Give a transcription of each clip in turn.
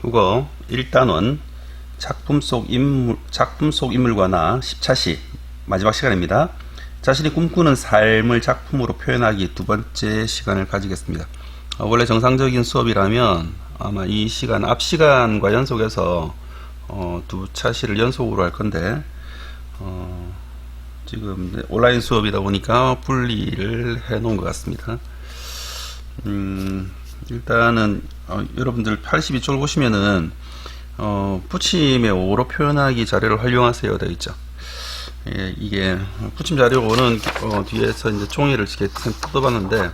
국어 1단원 작품 속 인물과 나 10차시 마지막 시간입니다. 자신이 꿈꾸는 삶을 작품으로 표현하기 두 번째 시간을 가지겠습니다. 원래 정상적인 수업이라면 아마 이 시간 앞 시간과 연속해서 두 차시를 연속으로 할 건데 지금 온라인 수업이다 보니까 분리를 해 놓은 것 같습니다. 일단은 여러분들 82쪽을 보시면은 부침의 오로 표현하기 자료를 활용하세요 되어 있죠. 예, 이게 부침 자료는 뒤에서 이제 종이를 이렇게 뜯어봤는데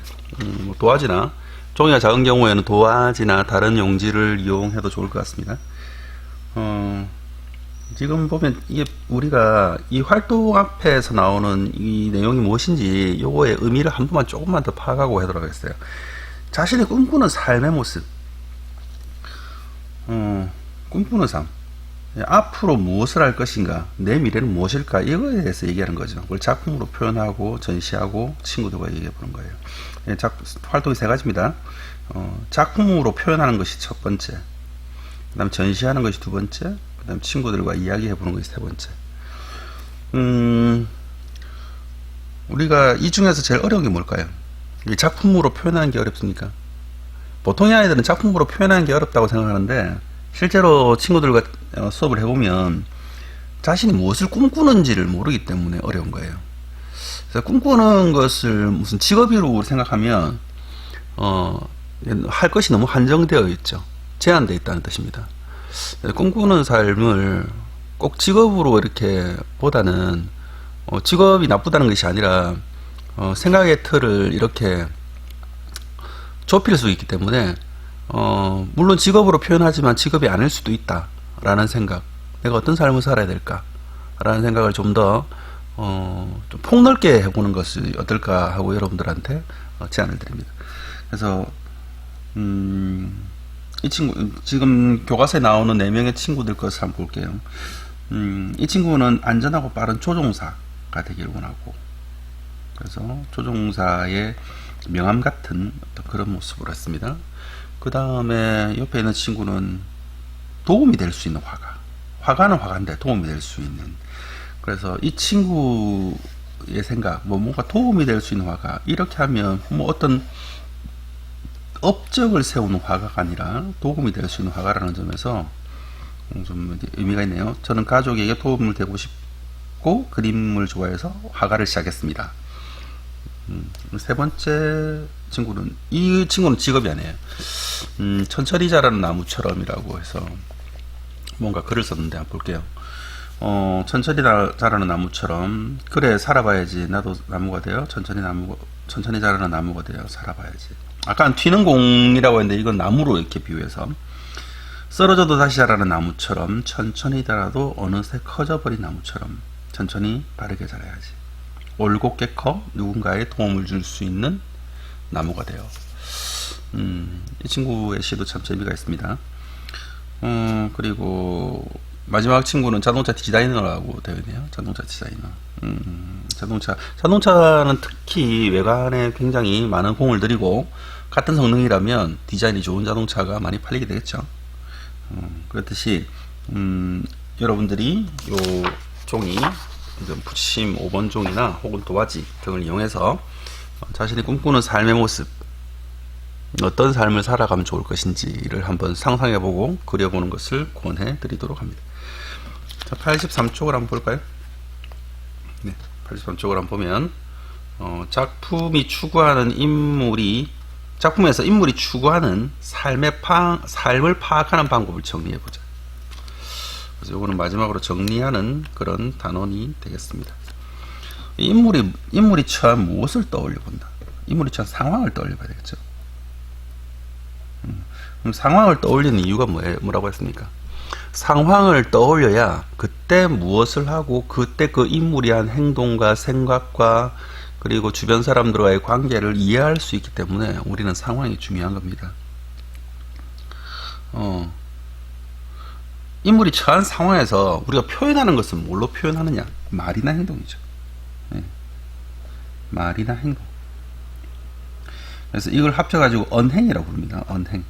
뭐 도화지나 종이가 작은 경우에는 도화지나 다른 용지를 이용해도 좋을 것 같습니다. 지금 보면 이게 우리가 이 활동 앞에서 나오는 이 내용이 무엇인지 요거의 의미를 한 번만 조금만 더 파악하고 하도록 하겠어요. 자신이 꿈꾸는 삶의 모습, 꿈꾸는 삶, 앞으로 무엇을 할 것인가, 내 미래는 무엇일까, 이거에 대해서 얘기하는 거죠. 그걸 작품으로 표현하고 전시하고 친구들과 얘기해 보는 거예요. 활동이 세 가지입니다. 작품으로 표현하는 것이 첫 번째, 그 다음 전시하는 것이 두 번째, 그 다음 친구들과 이야기해 보는 것이 세 번째. 우리가 이 중에서 제일 어려운 게 뭘까요? 이 작품으로 표현하는 게 어렵습니까? 보통의 아이들은 작품으로 표현하는 게 어렵다고 생각하는데 실제로 친구들과 수업을 해보면 자신이 무엇을 꿈꾸는지를 모르기 때문에 어려운 거예요. 그래서 꿈꾸는 것을 무슨 직업으로 생각하면 할 것이 너무 한정되어 있죠. 제한되어 있다는 뜻입니다. 꿈꾸는 삶을 꼭 직업으로 이렇게 보다는 직업이 나쁘다는 것이 아니라 생각의 틀을 이렇게 좁힐 수 있기 때문에 물론 직업으로 표현하지만 직업이 아닐 수도 있다 라는 생각, 내가 어떤 삶을 살아야 될까 라는 생각을 좀 더 좀 폭넓게 해보는 것이 어떨까 하고 여러분들한테 제안을 드립니다. 그래서 이 친구 지금 교과서에 나오는 4명의 친구들 것을 한번 볼게요. 이 친구는 안전하고 빠른 조종사가 되기를 원하고, 그래서 조종사의 명함 같은 어떤 그런 모습을 했습니다. 그 다음에 옆에 있는 친구는 도움이 될 수 있는 화가는 화가인데 도움이 될 수 있는, 그래서 이 친구의 생각, 뭔가 도움이 될 수 있는 화가, 이렇게 하면 뭐 어떤 업적을 세우는 화가가 아니라 도움이 될 수 있는 화가라는 점에서 좀 의미가 있네요. 저는 가족에게 도움을 되고 싶고 그림을 좋아해서 화가를 시작했습니다. 세 번째 친구는, 이 친구는 직업이 아니에요. 천천히 자라는 나무처럼이라고 해서 뭔가 글을 썼는데 한번 볼게요. 천천히 자라는 나무처럼, 그래 살아봐야지, 나도 나무가 되어 천천히 자라는 나무가 되어 살아봐야지. 아까 튀는 공이라고 했는데 이건 나무로 이렇게 비유해서, 쓰러져도 다시 자라는 나무처럼, 천천히 자라도 어느새 커져버린 나무처럼 천천히 바르게 자라야지. 올곧게 커 누군가에 도움을 줄 수 있는 나무가 되어. 이 친구의 시도 참 재미가 있습니다. 그리고 마지막 친구는 자동차 디자이너라고 되어 있네요. 자동차 디자이너. 자동차는 특히 외관에 굉장히 많은 공을 들이고 같은 성능이라면 디자인이 좋은 자동차가 많이 팔리게 되겠죠. 그렇듯이 여러분들이 요 종이, 부침 5번 종이나 혹은 도화지 등을 이용해서 자신이 꿈꾸는 삶의 모습, 어떤 삶을 살아가면 좋을 것인지를 한번 상상해보고 그려보는 것을 권해 드리도록 합니다. 자, 83쪽을 한번 볼까요? 네, 83쪽을 한번 보면 작품에서 인물이 추구하는 삶을 파악하는 방법을 정리해보자. 그래서 이거는 마지막으로 정리하는 그런 단원이 되겠습니다. 인물이 처한 무엇을 떠올려 본다. 인물이 처한 상황을 떠올려 봐야 되겠죠. 그럼 상황을 떠올리는 이유가 뭐라고 했습니까? 상황을 떠올려야 그때 무엇을 하고 그때 그 인물이 한 행동과 생각과 그리고 주변 사람들과의 관계를 이해할 수 있기 때문에 우리는 상황이 중요한 겁니다. 인물이 처한 상황에서 우리가 표현하는 것은 뭘로 표현하느냐? 말이나 행동이죠. 네. 말이나 행동. 그래서 이걸 합쳐가지고 언행이라고 부릅니다. 언행.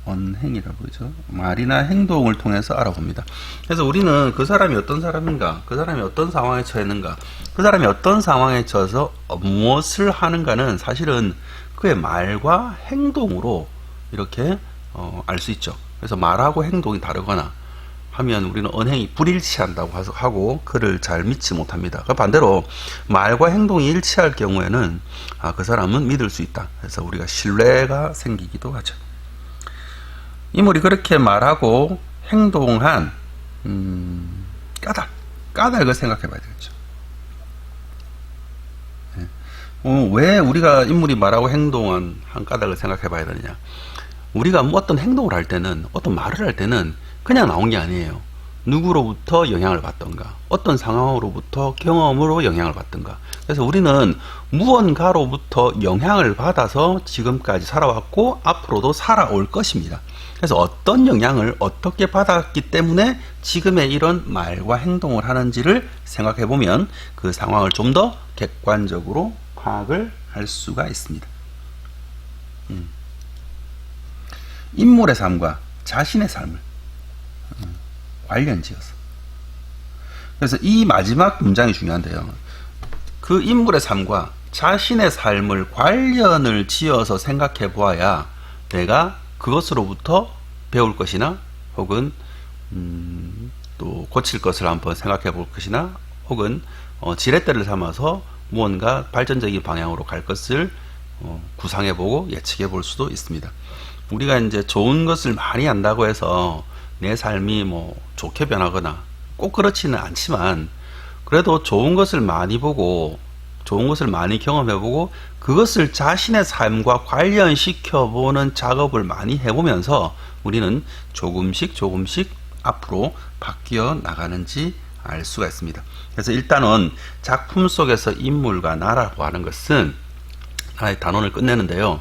언행이라고 그러죠. 말이나 행동을 통해서 알아봅니다. 그래서 우리는 그 사람이 어떤 사람인가, 그 사람이 어떤 상황에 처했는가, 그 사람이 어떤 상황에 처해서 무엇을 하는가는 사실은 그의 말과 행동으로 이렇게 알 수 있죠. 그래서 말하고 행동이 다르거나 하면 우리는 언행이 불일치한다고 하고 그를 잘 믿지 못합니다. 반대로 말과 행동이 일치할 경우에는 그 사람은 믿을 수 있다. 그래서 우리가 신뢰가 생기기도 하죠. 인물이 그렇게 말하고 행동한 까닭을 생각해 봐야 되겠죠. 왜 우리가 인물이 말하고 행동한 한 까닭을 생각해 봐야 되느냐. 우리가 어떤 행동을 할 때는, 어떤 말을 할 때는 그냥 나온 게 아니에요. 누구로부터 영향을 받던가, 어떤 상황으로부터 경험으로 영향을 받던가. 그래서 우리는 무언가로부터 영향을 받아서 지금까지 살아왔고 앞으로도 살아올 것입니다. 그래서 어떤 영향을 어떻게 받았기 때문에 지금의 이런 말과 행동을 하는지를 생각해 보면 그 상황을 좀 더 객관적으로 파악을 할 수가 있습니다. 인물의 삶과 자신의 삶을 관련지어서. 그래서 이 마지막 문장이 중요한데요. 그 인물의 삶과 자신의 삶을 관련을 지어서 생각해 보아야 내가 그것으로부터 배울 것이나 혹은 또 고칠 것을 한번 생각해 볼 것이나 혹은 지렛대를 삼아서 무언가 발전적인 방향으로 갈 것을 구상해 보고 예측해 볼 수도 있습니다. 우리가 이제 좋은 것을 많이 안다고 해서 내 삶이 좋게 변하거나 꼭 그렇지는 않지만 그래도 좋은 것을 많이 보고 좋은 것을 많이 경험해보고 그것을 자신의 삶과 관련시켜보는 작업을 많이 해보면서 우리는 조금씩 앞으로 바뀌어 나가는지 알 수가 있습니다. 그래서 일단은 작품 속에서 인물과 나라고 하는 것은 하나의 단원을 끝내는데요.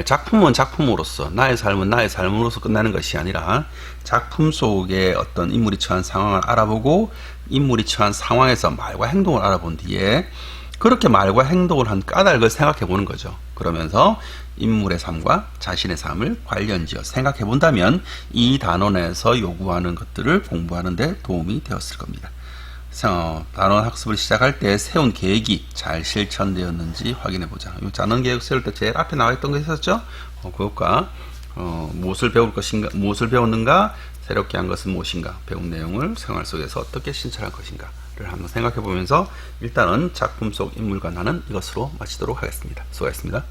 작품은 작품으로서, 나의 삶은 나의 삶으로서 끝나는 것이 아니라 작품 속에 어떤 인물이 처한 상황을 알아보고 인물이 처한 상황에서 말과 행동을 알아본 뒤에 그렇게 말과 행동을 한 까닭을 생각해 보는 거죠. 그러면서 인물의 삶과 자신의 삶을 관련지어 생각해 본다면 이 단원에서 요구하는 것들을 공부하는 데 도움이 되었을 겁니다. 단원 학습을 시작할 때 세운 계획이 잘 실천되었는지 확인해 보자. 이 단원 계획 세울 때 제일 앞에 나와 있던 거 있었죠? 그것과 무엇을 배울 것인가, 무엇을 배웠는가, 새롭게 한 것은 무엇인가, 배운 내용을 생활 속에서 어떻게 실천할 것인가를 한번 생각해 보면서 일단은 작품 속 인물과 나는 이것으로 마치도록 하겠습니다. 수고하셨습니다.